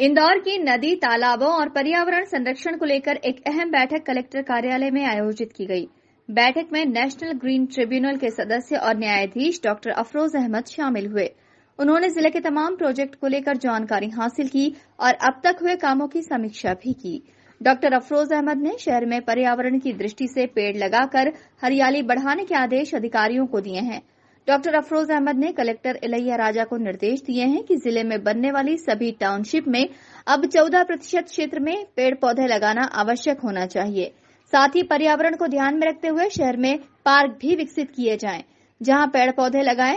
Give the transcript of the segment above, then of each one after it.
इंदौर की नदी, तालाबों और पर्यावरण संरक्षण को लेकर एक अहम बैठक कलेक्टर कार्यालय में आयोजित की गई। बैठक में नेशनल ग्रीन ट्रिब्यूनल के सदस्य और न्यायाधीश डॉक्टर अफरोज अहमद शामिल हुए। उन्होंने जिले के तमाम प्रोजेक्ट को लेकर जानकारी हासिल की और अब तक हुए कामों की समीक्षा भी की। डॉक्टर अफरोज अहमद ने शहर में पर्यावरण की दृष्टि से पेड़ लगाकर हरियाली बढ़ाने के आदेश अधिकारियों को दिए हैं। डॉक्टर अफरोज अहमद ने कलेक्टर इलैयाराजा को निर्देश दिए हैं कि जिले में बनने वाली सभी टाउनशिप में अब 14% क्षेत्र में पेड़ पौधे लगाना आवश्यक होना चाहिए। साथ ही पर्यावरण को ध्यान में रखते हुए शहर में पार्क भी विकसित किए जाएं, जहां पेड़ पौधे लगाएं।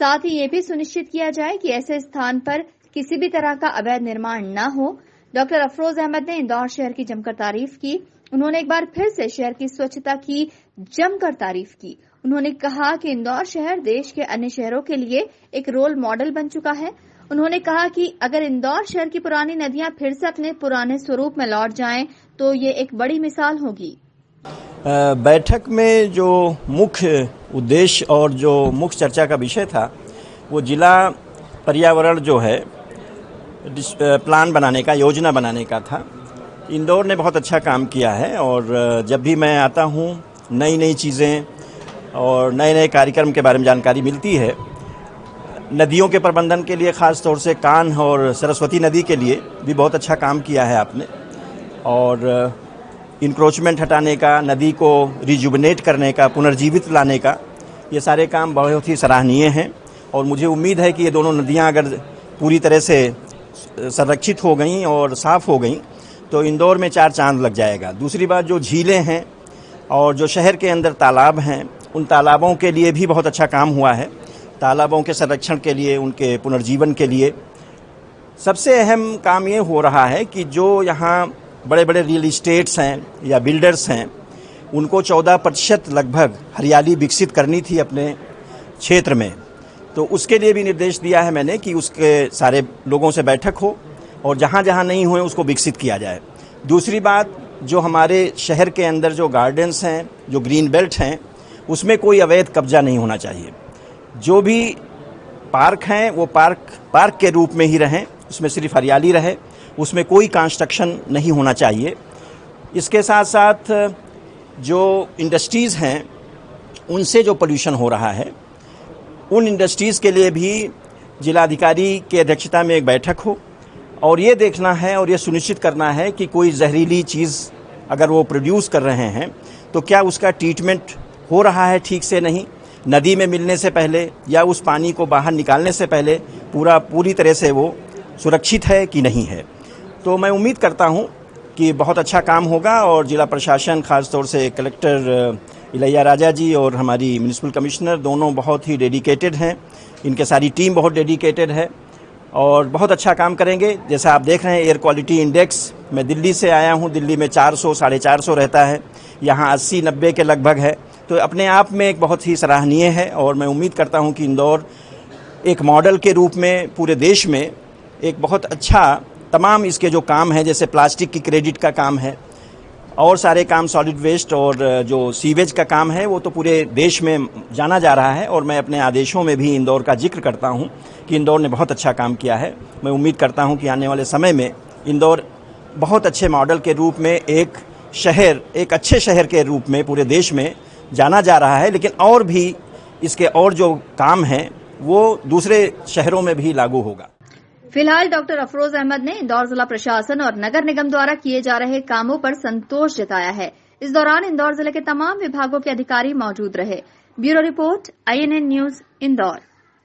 साथ ही ये भी सुनिश्चित किया जाए कि ऐसे स्थान पर किसी भी तरह का अवैध निर्माण न हो। डॉक्टर अफरोज अहमद ने इंदौर शहर की जमकर तारीफ की। उन्होंने एक बार फिर से शहर की स्वच्छता की जमकर तारीफ की। उन्होंने कहा कि इंदौर शहर देश के अन्य शहरों के लिए एक रोल मॉडल बन चुका है। उन्होंने कहा कि अगर इंदौर शहर की पुरानी नदियां फिर से अपने पुराने स्वरूप में लौट जाएं तो ये एक बड़ी मिसाल होगी। बैठक में जो मुख्य उद्देश्य और जो मुख्य चर्चा का विषय था वो जिला पर्यावरण जो है प्लान बनाने का, योजना बनाने का था। इंदौर ने बहुत अच्छा काम किया है और जब भी मैं आता हूँ नई नई चीज़ें और नए नए कार्यक्रम के बारे में जानकारी मिलती है। नदियों के प्रबंधन के लिए ख़ास तौर से कान्ह और सरस्वती नदी के लिए भी बहुत अच्छा काम किया है आपने, और इंक्रोचमेंट हटाने का, नदी को रिजुवनेट करने का, पुनर्जीवित लाने का, ये सारे काम बहुत ही सराहनीय हैं। और मुझे उम्मीद है कि ये दोनों नदियां अगर पूरी तरह से संरक्षित हो गई और साफ़ हो गई तो इंदौर में 4 चांद लग जाएगा। दूसरी बात, जो झीलें हैं और जो शहर के अंदर तालाब हैं, उन तालाबों के लिए भी बहुत अच्छा काम हुआ है। तालाबों के संरक्षण के लिए, उनके पुनर्जीवन के लिए सबसे अहम काम ये हो रहा है कि जो यहाँ बड़े बड़े रियल इस्टेट्स हैं या बिल्डर्स हैं, उनको 14% लगभग हरियाली विकसित करनी थी अपने क्षेत्र में। तो उसके लिए भी निर्देश दिया है मैंने कि उसके सारे लोगों से बैठक हो और जहाँ जहाँ नहीं हुए उसको विकसित किया जाए। दूसरी बात, जो हमारे शहर के अंदर जो गार्डन्स हैं, जो ग्रीन बेल्ट हैं, उसमें कोई अवैध कब्जा नहीं होना चाहिए। जो भी पार्क हैं वो पार्क के रूप में ही रहें, उसमें सिर्फ हरियाली रहे, उसमें कोई कंस्ट्रक्शन नहीं होना चाहिए। इसके साथ साथ जो इंडस्ट्रीज़ हैं उनसे जो पोल्यूशन हो रहा है, उन इंडस्ट्रीज़ के लिए भी जिलाधिकारी की अध्यक्षता में एक बैठक हो और ये देखना है और ये सुनिश्चित करना है कि कोई जहरीली चीज़ अगर वो प्रोड्यूस कर रहे हैं तो क्या उसका ट्रीटमेंट हो रहा है ठीक से, नहीं नदी में मिलने से पहले या उस पानी को बाहर निकालने से पहले पूरी तरह से वो सुरक्षित है कि नहीं है। तो मैं उम्मीद करता हूँ कि बहुत अच्छा काम होगा और जिला प्रशासन, खास तौर से कलेक्टर इलैयाराजा जी और हमारी म्युनिसिपल कमिश्नर दोनों बहुत ही डेडिकेटेड हैं। इनके सारी टीम बहुत डेडिकेटेड है और बहुत अच्छा काम करेंगे। जैसा आप देख रहे हैं एयर क्वालिटी इंडेक्स, मैं दिल्ली से आया हूँ, दिल्ली में 400 साढ़े 400 रहता है, यहाँ 80-90 के लगभग है। तो अपने आप में एक बहुत ही सराहनीय है और मैं उम्मीद करता हूँ कि इंदौर एक मॉडल के रूप में पूरे देश में एक बहुत अच्छा, तमाम इसके जो काम हैं, जैसे प्लास्टिक की क्रेडिट का काम है और सारे काम, सॉलिड वेस्ट और जो सीवेज का काम है, वो तो पूरे देश में जाना जा रहा है। और मैं अपने आदेशों में भी इंदौर का जिक्र करता हूँ कि इंदौर ने बहुत अच्छा काम किया है। मैं उम्मीद करता हूँ कि आने वाले समय में इंदौर बहुत अच्छे मॉडल के रूप में एक अच्छे शहर के रूप में पूरे देश में जाना जा रहा है। लेकिन और भी इसके और जो काम हैं वो दूसरे शहरों में भी लागू होगा। फिलहाल डॉक्टर अफरोज अहमद ने इंदौर जिला प्रशासन और नगर निगम द्वारा किए जा रहे कामों पर संतोष जताया है। इस दौरान इंदौर जिले के तमाम विभागों के अधिकारी मौजूद रहे। Bureau report, INN news, Indore.